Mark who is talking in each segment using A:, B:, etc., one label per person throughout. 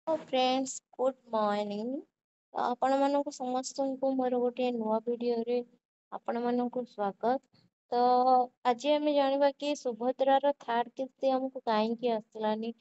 A: Friends good morning. आपण मानक समस्त को मोर गोटे नुआ वीडियो रे आपण मानक स्वागत। तो आज आम जाना कि सुभद्रार थर्ड किस्ती हमको कहीं आसलानी।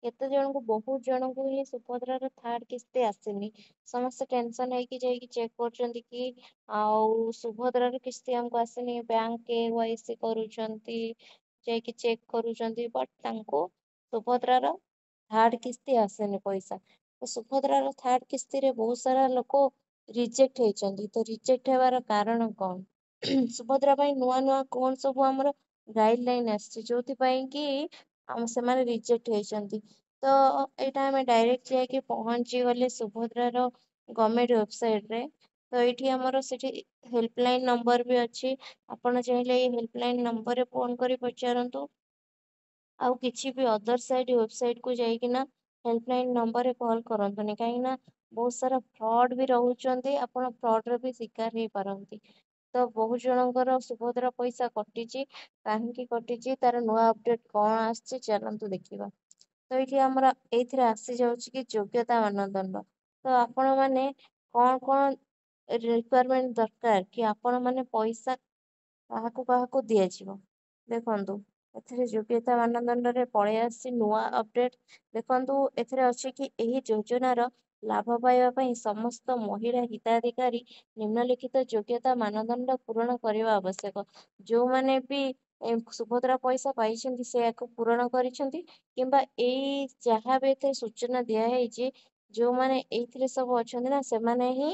A: केते जन को बहुत जन को ही सुभद्रार थर्ड किस्ती आसनी। समस्त टेंशन है कि जाई चेक करचंती कि आउ सुभद्रार किस्ती हमको आसनी। बैंक केवाईसी करूचंती जाई चेक करूचंती बट तांको सुभद्रार थर्ड किस्ती आसेनी पैसा। तो सुभद्रार थर्ड किस्ती रे बहुत सारा लोक रिजेक्ट होइचंती। तो रिजेक्ट हेबार कारण कौन? सुभद्रा ପାଇଁ ନୂଆ ନୂଆ କଣ ସବୁ ଆମର ଗାଇडलाइन ଆସିଛି ଯୋଉଥିପାଇଁ କି ସେମାନେ ରିଜେକ୍ଟ ହେଇଛନ୍ତି। ତ ଏଇଟା ଆମେ ଡାଇରେକ୍ଟ ଯାଇକି ପହଞ୍ଚି ଗଲେ ସୁଭଦ୍ରାର ଗଭର୍ଣ୍ଣମେଣ୍ଟ ୱେବସାଇଟ ରେ। ତ ଏଇଠି ଆମର ସେଠି ହେଲ୍ପଲାଇନ ନମ୍ବର ବି ଅଛି। ଆପଣ ଚାହିଁଲେ ଏଇ ହେଲ୍ପଲାଇନ ନମ୍ବରରେ ଫୋନ କରି ପଚାରନ୍ତୁ। ଆଉ କିଛି ବି ଅଦର ସାଇଟ୍ ୱେବସାଇଟ କୁ ଯାଇକିନା ହେଲ୍ପଲାଇନ ନମ୍ବରରେ କଲ୍ କରନ୍ତୁନି, କାହିଁକି ନା ବହୁତ ସାରା ଫ୍ରଡ୍ ବି ରହୁଛନ୍ତି। ଆପଣ ଫ୍ରଡ୍ ର ବି ଶିକାର ହେଇପାରନ୍ତି। ତ ବହୁତ ଜଣଙ୍କର ସୁଭଦ୍ରା ପଇସା କଟିଛି। କାହିଁକି କଟିଛି ତାର ନୂଆ ଅପଡେଟ କଣ ଆସିଛି ଚାଲନ୍ତୁ ଦେଖିବା। ତ ଏଇଠି ଆମର ଏଇଥିରେ ଆସିଯାଉଛି କି ଯୋଗ୍ୟତା ମାନଦଣ୍ଡ। ତ ଆପଣ ମାନେ କଣ କଣ ରିକ୍ୱାରମେଣ୍ଟ ଦରକାର କି ଆପଣ ମାନେ ପଇସା କାହାକୁ କାହାକୁ ଦିଆଯିବ। ଦେଖନ୍ତୁ ଏଥିରେ ଯୋଗ୍ୟତା ମାନଦଣ୍ଡରେ ପଳେଇ ଆସିଛି ନୂଆ ଅପଡେଟ। ଦେଖନ୍ତୁ ଏଥିରେ ଅଛି କି ଏହି ଯୋଜନାର ଲାଭ ପାଇବା ପାଇଁ ସମସ୍ତ ମହିଳା ହିତାଧିକାରୀ ନିମ୍ନଲିଖିତ ଯୋଗ୍ୟତା ମାନଦଣ୍ଡ ପୂରଣ କରିବା ଆବଶ୍ୟକ। ଯୋଉମାନେ ବି ସୁଭଦ୍ରା ପଇସା ପାଇଛନ୍ତି ସେ ୟାକୁ ପୂରଣ କରିଛନ୍ତି, କିମ୍ବା ଏଇ ଯାହା ବି ଏଥିରେ ସୂଚନା ଦିଆହେଇଛି ଯୋଉମାନେ ଏଇଥିରେ ସବୁ ଅଛନ୍ତି ନା ସେମାନେ ହିଁ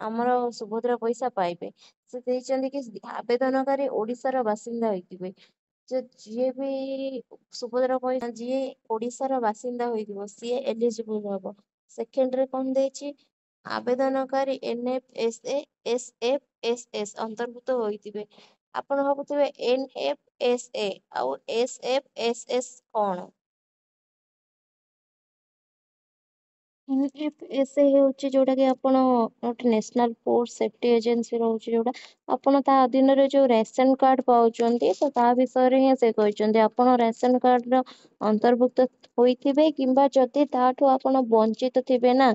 A: ଆମର ସୁଭଦ୍ରା ପଇସା ପାଇବେ। ସେ ଦେଇଛନ୍ତି କି ଆବେଦନକାରୀ ଓଡିଶାର ବାସିନ୍ଦା ହୋଇଥିବେ। ଯିଏ ବି ସୁଭଦ୍ରା ପଇସା ଯିଏ ଓଡିଶାର ବାସିନ୍ଦା ହୋଇଥିବ ସିଏ ଏଲିଜିବୁଲ ହବ। ସେକେଣ୍ଡରେ କଣ ଦେଇଛି, ଆବେଦନକାରୀ NFSA/SFSS ଅନ୍ତର୍ଭୁକ୍ତ ହୋଇଥିବେ। ଆପଣ ଭାବୁଥିବେ NFSA ଆଉ SFSS କଣ? NFSA ହେଉଛି ଯୋଉଟା କି ଆପଣ ଗୋଟେ ନ୍ୟାସନାଲ ଫୁଡ ସେଫ୍ଟି ଏଜେନ୍ସି ରହୁଛି ଯୋଉଟା। ଆପଣ ତା ଅଧୀନରେ ଯୋଉ ରାସନ କାର୍ଡ ପାଉଛନ୍ତି ତ ତା ବିଷୟରେ ହିଁ ସେ କହିଛନ୍ତି। ଆପଣ ରାସନ କାର୍ଡ ର ଅନ୍ତର୍ଭୁକ୍ତ ହୋଇଥିବେ, କିମ୍ବା ଯଦି ତାଠୁ ଆପଣ ବଞ୍ଚିତ ଥିବେ ନା,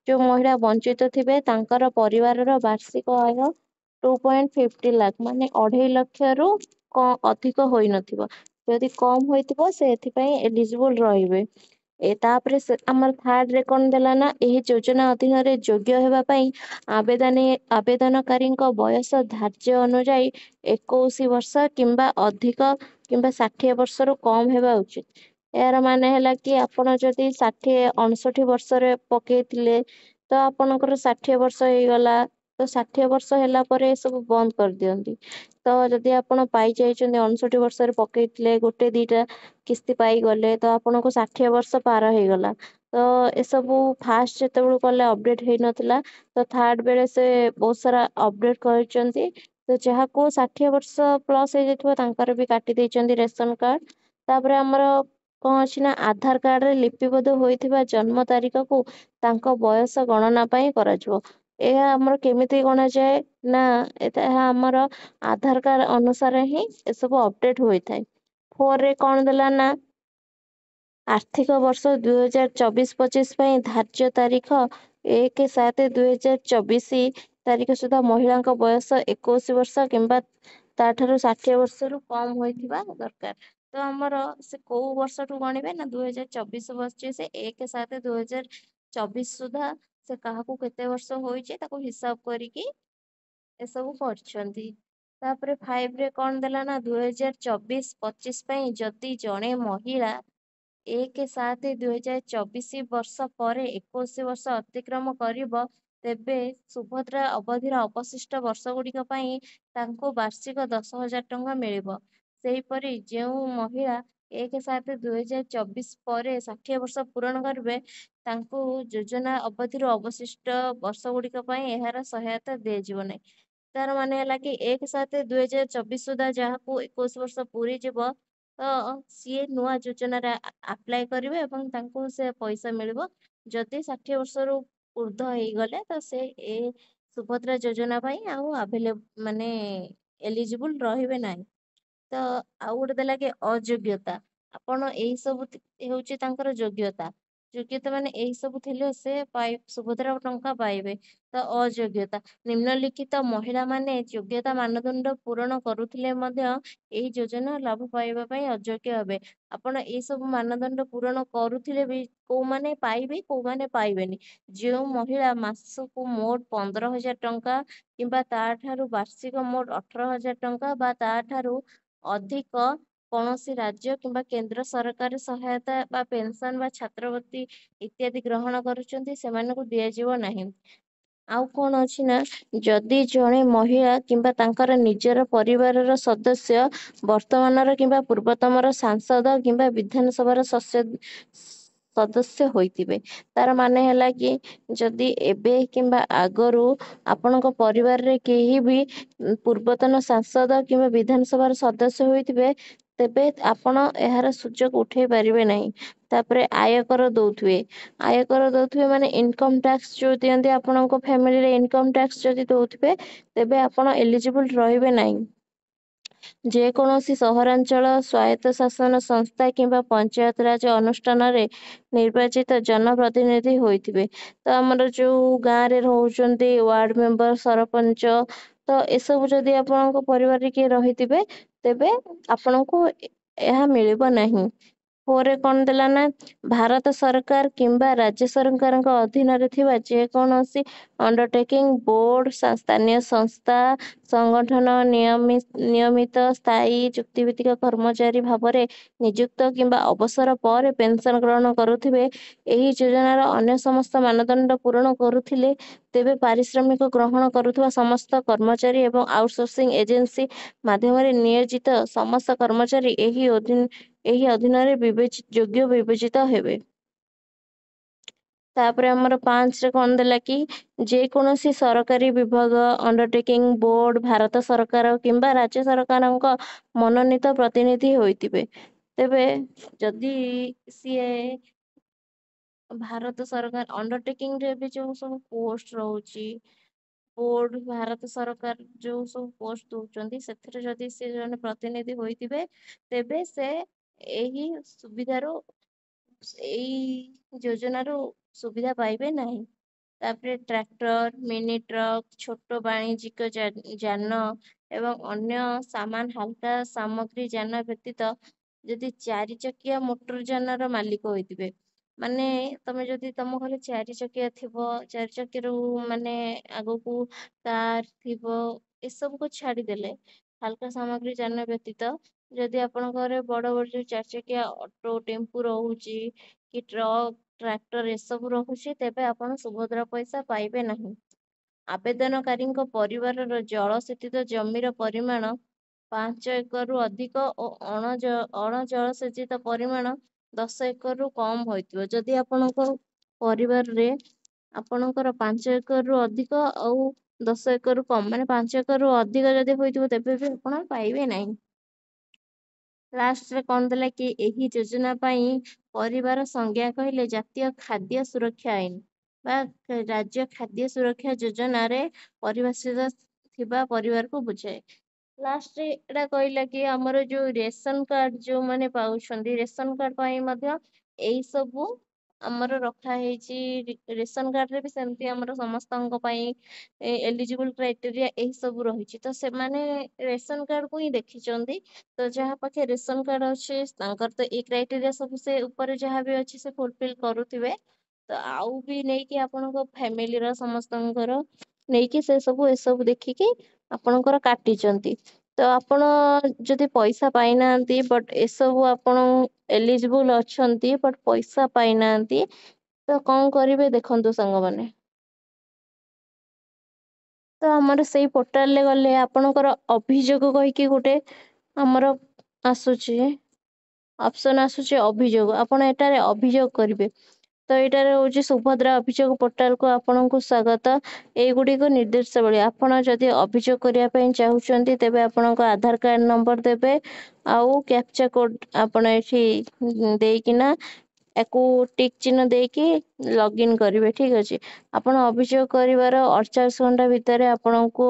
A: ଯୋଉ ମହିଳା ବଞ୍ଚିତ ଥିବେ ତାଙ୍କର ପରିବାରର ବାର୍ଷିକ ଆୟ 2.50 ଲାખ ମାନେ 2.5 ଲକ୍ଷରୁ ଅଧିକ ହୋଇନଥିବ। ଯଦି କମ ହୋଇଥିବ ସେ ଏଥିପାଇଁ ଏଲିଜିବୁଲ ରହିବେ। ତାପରେ ଆମର ଥାର୍ଡ ରେ କଣ ଦେଲା ନା, ଏହି ଯୋଜନା ଅଧୀନରେ ଯୋଗ୍ୟ ହେବା ପାଇଁ ଆବେଦନକାରୀଙ୍କ ବୟସ ଧାର୍ଯ୍ୟ ଅନୁଯାୟୀ 21 ବର୍ଷ କିମ୍ବା ଅଧିକ କିମ୍ବା 60 ବର୍ଷରୁ କମ ହେବା ଉଚିତ। ଏହାର ମାନେ ହେଲା କି ଆପଣ ଯଦି 60-59 ବର୍ଷରେ ପକେଇଥିଲେ ତ ଆପଣଙ୍କର 60 ବର୍ଷ ହେଇଗଲା, ତ 60 ବର୍ଷ ହେଲା ପରେ ଏ ସବୁ ବନ୍ଦ କରିଦିଅନ୍ତି। ତ ଯଦି ଆପଣ ପାଇ ଯାଇଛନ୍ତି 59 ବର୍ଷରେ ପକେଇଥିଲେ, ଗୋଟେ ଦିଟା କିସ୍ତି ପାଇଗଲେ ତ ଆପଣଙ୍କୁ 60 ବର୍ଷ ପାର ହେଇଗଲା। ତ ଏସବୁ ଫାଷ୍ଟ ଯେତେବେଳୁ କଲେ ଅପଡେଟ ହେଇନଥିଲା, ତ ଥାର୍ଡ ବେଳେ ସେ ବହୁତ ସାରା ଅପଡେଟ କରିଛନ୍ତି। ତ ଯାହାକୁ 60 ବର୍ଷ ପ୍ଲସ ହେଇଯାଇଥିବ ତାଙ୍କର ବି କାଟି ଦେଇଛନ୍ତି ରେସନ କାର୍ଡ। ତାପରେ ଆମର କଣ ଅଛି ନା, ଆଧାର କାର୍ଡରେ ଲିପିବଦ୍ଧ ହୋଇଥିବା ଜନ୍ମ ତାରିଖକୁ ତାଙ୍କ ବୟସ ଗଣନା ପାଇଁ କରାଯିବ। ଏହା ଆମର କେମିତି ଗଣାଯାଏ ନା, ଏହା ଆମର ଆଧାର କାର୍ଡ ଅନୁସାରେ ହିଁ ଏସବୁ ଅପଡେଟ ହୋଇଥାଏ। 4ରେ କଣ ଦେଲା ନା, ଆର୍ଥିକ ବର୍ଷ 2024-25 ପାଇଁ ଧାର୍ଯ୍ୟ ତାରିଖ 1/7/2024 ତାରିଖ ସୁଦ୍ଧା ମହିଳାଙ୍କ ବୟସ 21 ବର୍ଷ କିମ୍ବା ତାଠାରୁ 60 ବର୍ଷରୁ କମ ହୋଇଥିବା ଦରକାର। ତ ଆମର ସେ କୋଉ ବର୍ଷଠୁ ଗଣିବେ ନା, 2024 ବସିଛି ସେ 1/7/2024 ସୁଦ୍ଧା ସେ କାହାକୁ କେତେ ବର୍ଷ ହୋଇଛି ତାକୁ ହିସାବ କରିକି ଏସବୁ କରିଛନ୍ତି। ତାପରେ 5ରେ କଣ ଦେଲା ନା, 2024-25 ପାଇଁ ଯଦି ଜଣେ ମହିଳା 1/7/2024 ପରେ 21 ବର୍ଷ ଅତିକ୍ରମ କରିବ, ତେବେ ସୁଭଦ୍ରା ଅବଧିର ଅବଶିଷ୍ଟ ବର୍ଷ ଗୁଡିକ ପାଇଁ ତାଙ୍କୁ ବାର୍ଷିକ 10,000 ଟଙ୍କା ମିଳିବ। ସେହିପରି ଯେଉଁ ମହିଳା 1/7/2024 ପରେ 60 ବର୍ଷ ପୂରଣ କରିବେ, ତାଙ୍କୁ ଯୋଜନା ଅବଧିର ଅବଶିଷ୍ଟ ବର୍ଷ ଗୁଡିକ ପାଇଁ ଏହାର ସହାୟତା ଦିଆଯିବ ନାହିଁ। ତାର ମାନେ ହେଲା କି 1/7/2024 ସୁଦ୍ଧା ଯାହାକୁ 21 ବର୍ଷ ପୁରୀ ଯିବ, ତ ସିଏ ନୂଆ ଯୋଜନାରେ ଆପ୍ଲାଏ କରିବେ ଏବଂ ତାଙ୍କୁ ସେ ପଇସା ମିଳିବ। ଯଦି 60 ବର୍ଷରୁ ଉର୍ଦ୍ଧ୍ୱ ହେଇଗଲେ ତ ସେ ଏ ସୁଭଦ୍ରା ଯୋଜନା ପାଇଁ ଆଉ ମାନେ ଏଲିଜିବୁଲ ରହିବେ ନାହିଁ। ତ ଆଉ ଗୋଟେ ଦେଲା କି ଅଯୋଗ୍ୟତା। ଆପଣ ଏଇ ସବୁ ହେଉଛି ତାଙ୍କର ଯୋଗ୍ୟତା। ଯୋଗ୍ୟତା ମାନେ ଏଇ ସବୁ ଥିଲେ ସେ ସୁଭଦ୍ରା ଟଙ୍କା ପାଇବେ। ତ ଅଯୋଗ୍ୟତା, ନିମ୍ନଲିଖିତ ମହିଳା ମାନେ ଯୋଗ୍ୟତା ମାନଦଣ୍ଡ ପୂରଣ କରୁଥିଲେ ମଧ୍ୟ ଏହି ଯୋଜନା ଲାଭ ପାଇବା ପାଇଁ ଅଯୋଗ୍ୟ ହେବେ। ଆପଣ ଏଇ ସବୁ ମାନଦଣ୍ଡ ପୂରଣ କରୁଥିଲେ ବି କୋଉମାନେ ପାଇବେ କୋଉମାନେ ପାଇବେନି। ଯେଉଁ ମହିଳା ମାସକୁ ମୋଟ 15,000 ଟଙ୍କା କିମ୍ବା ତାଠାରୁ ବାର୍ଷିକ ମୋଟ 18,000 ଟଙ୍କା ବା ତାଠାରୁ ଅଧିକ କୌଣସି ରାଜ୍ୟ କିମ୍ବା କେନ୍ଦ୍ର ସରକାରୀ ସହାୟତା ବା ପେନସନ ବା ଛାତ୍ରବୃତ୍ତି ଇତ୍ୟାଦି ଗ୍ରହଣ କରୁଛନ୍ତି ସେମାନଙ୍କୁ ଦିଆଯିବ ନାହିଁ। ଆଉ କଣ ଅଛି ନା, ଯଦି ଜଣେ ମହିଳା କିମ୍ବା ତାଙ୍କର ନିଜର ପରିବାରର ସଦସ୍ୟ ବର୍ତ୍ତମାନର କିମ୍ବା ପୂର୍ବତମର ସାଂସଦ କିମ୍ବା ବିଧାନସଭାର ସଦସ୍ୟ ହୋଇଥିବେ। ତାର ମାନେ ହେଲା କି ଯଦି ଏବେ କିମ୍ବା ଆଗରୁ ଆପଣଙ୍କ ପରିବାରରେ କେହି ବି ପୂର୍ବତନ ସାଂସଦ କିମ୍ବା ବିଧାନସଭାର ସଦସ୍ୟ ହୋଇଥିବେ, ତେବେ ଆପଣ ଏହାର ସୁଯୋଗ ଉଠେଇ ପାରିବେ ନାହିଁ। ତାପରେ ଆୟକର ଦଉଥିବେ। ଆୟକର ଦଉଥିବେ ମାନେ ଇନକମ ଟ୍ୟାକ୍ସ ଯୋଉ ଦିଅନ୍ତି, ଆପଣଙ୍କ ଫ୍ୟାମିଲିରେ ଇନକମ ଟ୍ୟାକ୍ସ ଯଦି ଦଉଥିବେ ତେବେ ଆପଣ ଏଲିଜିବୁଲ ରହିବେ ନାହିଁ। ଯେକୌଣସି ସହରାଞ୍ଚଳ ସ୍ୱାୟତ୍ତ ଶାସନ ସଂସ୍ଥା କିମ୍ବା ପଞ୍ଚାୟତ ରାଜ ଅନୁଷ୍ଠାନରେ ନିର୍ବାଚିତ ଜନପ୍ରତିନିଧି ହୋଇଥିବେ। ତ ଆମର ଯୋଉ ଗାଁରେ ରହୁଛନ୍ତି ୱାର୍ଡ ମେମ୍ବର, ସରପଞ୍ଚ, ତ ଏସବୁ ଯଦି ଆପଣଙ୍କ ପରିବାରରେ କିଏ ରହିଥିବେ ତେବେ ଆପଣଙ୍କୁ ଏହା ମିଳିବ ନାହିଁ। ପରେ କଣ ଦେଲା ନା, ଭାରତ ସରକାର କିମ୍ବା ରାଜ୍ୟ ସରକାରଙ୍କ ଅଧୀନରେ ଥିବା ଯେକୌଣସି ଅଣ୍ଡରଟେକିଂ, ବୋର୍ଡ, ସ୍ଥାନୀୟ ସଂସ୍ଥା, ସଂଗଠନ ନିୟମିତ ସ୍ଥାୟୀ ଚୁକ୍ତିଭିତ୍ତିକ କର୍ମଚାରୀ ଭାବରେ ନିଯୁକ୍ତ କିମ୍ବା ଅବସର ପରେ ପେନସନ ଗ୍ରହଣ କରୁଥିବେ, ଏହି ଯୋଜନାର ଅନ୍ୟ ସମସ୍ତ ମାନଦଣ୍ଡ ପୂରଣ କରୁଥିଲେ, ତେବେ ପାରିଶ୍ରମିକ ଗ୍ରହଣ କରୁଥିବା ସମସ୍ତ କର୍ମଚାରୀ ଏବଂ ଆଉଟସୋର୍ସିଂ ଏଜେନ୍ସି ମାଧ୍ୟମରେ ନିୟୋଜିତ ସମସ୍ତ କର୍ମଚାରୀ ଏହି ଅଧୀନରେ ଯୋଗ୍ୟ ବିବେଚିତ ହେବେ। ତାପରେ ଆମର 5ରେ କଣ ଦେଲା କି, ଯେକୌଣସି ସରକାରୀ ବିଭାଗ, ଅଣ୍ଡରଟେକିଂ, ବୋର୍ଡ, ଭାରତ ସରକାର କିମ୍ବା ରାଜ୍ୟ ସରକାରଙ୍କ ମନୋନୀତ ପ୍ରତିନିଧି ହୋଇଥିବେ। ତେବେ ଯଦି ସିଏ ଭାରତ ସରକାର ଅଣ୍ଡରଟେକିଂ ରେ ବି ଯୋଉ ସବୁ ପୋଷ୍ଟ ରହୁଛି, ବୋର୍ଡ, ଭାରତ ସରକାର ଯୋଉ ସବୁ ପୋଷ୍ଟ ଦଉଛନ୍ତି, ସେଥିରେ ଯଦି ସେ ଜଣେ ପ୍ରତିନିଧି ହୋଇଥିବେ ତେବେ ସେ ଏହି ସୁବିଧାରୁ ଏଇ ଯୋଜନାରୁ ସୁବିଧା ପାଇବେ ନାହିଁ। ତାପରେ ଟ୍ରାକ୍ଟର, ମିନି ଟ୍ରକ୍, ଛୋଟ ବାଣିଜ୍ୟିକ ଯାନ ଏବଂ ଅନ୍ୟ ସାମାନ ହାଲକା ସାମଗ୍ରୀ ଯାନ ବ୍ୟତୀତ ଯଦି 4 ଚକିଆ ମୋଟର ଯାନର ମାଲିକ ହୋଇଥିବେ, ମାନେ ତମେ ଯଦି ତମ ଘରେ 4 ଚକିଆ ଥିବ, 4 ଚକିଆରୁ ମାନେ ଆଗକୁ କାର ଥିବ, ଏସବୁକୁ ଛାଡିଦେଲେ ହାଲକା ସାମଗ୍ରୀ ଯାନ ବ୍ୟତୀତ ଯଦି ଆପଣଙ୍କ ଘରେ ବଡ ବଡ ଯୋଉ 4 ଚକିଆ ଅଟୋ, ଟେମ୍ପୁ ରହୁଛି କି ଟ୍ରକ୍, ଟ୍ରାକ୍ଟର ଏସବୁ ରହୁଛି, ତେବେ ଆପଣ ସୁଭଦ୍ରା ପଇସା ପାଇବେ ନାହିଁ। ଆବେଦନକାରୀଙ୍କ ପରିବାରର ଜଳସେଚିତ ଜମିର ପରିମାଣ 5 ଏକରରୁ ଅଧିକ ଓ ଅଣଜଳସେଚିତ ପରିମାଣ 10 ଏକରରୁ କମ ହୋଇଥିବ। ଯଦି ଆପଣଙ୍କ ପରିବାରରେ ଆପଣଙ୍କର 5 ଏକରରୁ ଅଧିକ ଆଉ 10 ଏକରରୁ କମ, ମାନେ 5 ଏକରରୁ ଅଧିକ ଯଦି ହୋଇଥିବ ତେବେ ବି ଆପଣ ପାଇବେ ନାହିଁ। ଲାଷ୍ଟରେ କଣ ଦେଲା କି, ଏହି ଯୋଜନା ପାଇଁ ପରିବାର ସଂଜ୍ଞା କହିଲେ ଜାତୀୟ ଖାଦ୍ୟ ସୁରକ୍ଷା ଆଇନ ବା ରାଜ୍ୟ ଖାଦ୍ୟ ସୁରକ୍ଷା ଯୋଜନାରେ ପରିଭାଷିତ ଥିବା ପରିବାରକୁ ବୁଝାଏ। ଲାଷ୍ଟରେ ଏଇଟା କହିଲା କି ଆମର ଯୋଉ ରେସନ କାର୍ଡ ଯୋଉମାନେ ପାଉଛନ୍ତି, ରେସନ କାର୍ଡ ପାଇଁ ମଧ୍ୟ ଏଇ ସବୁ ଆମର ରଖା ହେଇଛି। ରେସନ କାର୍ଡରେ ବି ସେମିତି ଆମର ସମସ୍ତଙ୍କ ପାଇଁ ଏଲିଜିବୁଲ କ୍ରାଇଟେରିଆ ଏହି ସବୁ ରହିଛି। ତ ସେମାନେ ରେସନ କାର୍ଡକୁ ହିଁ ଦେଖିଛନ୍ତି। ତ ଯାହା ପାଖେ ରେସନ କାର୍ଡ ଅଛି ତାଙ୍କର ତ ଏଇ କ୍ରାଇଟେରିଆ ସବୁ ସେ ଉପରେ ଯାହା ବି ଅଛି ସେ ଫୁଲଫିଲ କରୁଥିବେ। ତ ଆଉ ବି ନେଇକି ଆପଣଙ୍କ ଫ୍ୟାମିଲିର ସମସ୍ତଙ୍କର ନେଇକି ସେ ସବୁ ଏସବୁ ଦେଖିକି ଆପଣଙ୍କର କାଟିଛନ୍ତି। ତ ଆପଣ ଯଦି ପଇସା ପାଇନାହାନ୍ତି ବଟ୍ ଏସବୁ ଆପଣ ଏଲିଜିବୁଲ ଅଛନ୍ତି ବଟ୍ ପଇସା ପାଇନାହାନ୍ତି, ତ କଣ କରିବେ ଦେଖନ୍ତୁ ସାଙ୍ଗମାନେ। ତ ଆମର ସେଇ ପୋର୍ଟାଲରେ ଗଲେ ଆପଣଙ୍କର ଅଭିଯୋଗ କହିକି ଗୋଟେ ଆମର ଆସୁଛି, ଅପସନ ଆସୁଛି ଅଭିଯୋଗ, ଆପଣ ଏଠାରେ ଅଭିଯୋଗ କରିବେ। ତ ଏଇଟାରେ ହଉଛି ସୁଭଦ୍ରା ଅଭିଯୋଗ ପୋର୍ଟାଲକୁ ଆପଣଙ୍କୁ ସ୍ଵାଗତ। ଏଇଗୁଡିକ ନିର୍ଦ୍ଦେଶାବଳୀ, ଆପଣ ଯଦି ଅଭିଯୋଗ କରିବା ପାଇଁ ଚାହୁଁଛନ୍ତି ତେବେ ଆପଣଙ୍କ ଆଧାର କାର୍ଡ ନମ୍ବର ଦେବେ ଆଉ କ୍ୟାପଚା କୋଡ ଆପଣ ଏଠି ଦେଇକିନା ୟାକୁ ଟିକ୍ ଚିହ୍ନ ଦେଇକି ଲଗଇନ କରିବେ, ଠିକ ଅଛି। ଆପଣ ଅଭିଯୋଗ କରିବାର 48 ଘଣ୍ଟା ଭିତରେ ଆପଣଙ୍କୁ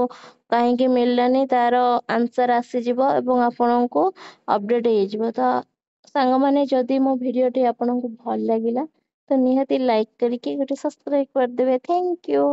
A: କାହିଁକି ମିଳିଲାନି ତାର ଆନ୍ସର ଆସିଯିବ ଏବଂ ଆପଣଙ୍କୁ ଅପଡେଟ ହେଇଯିବ। ତ ସାଙ୍ଗମାନେ ଯଦି ମୋ ଭିଡିଓଟି ଆପଣଙ୍କୁ ଭଲ ଲାଗିଲା ତ ନିହାତି ଲାଇକ୍ କରିକି ଗୋଟେ ସବସ୍କ୍ରାଇब କରିଦେବେ। Thank you.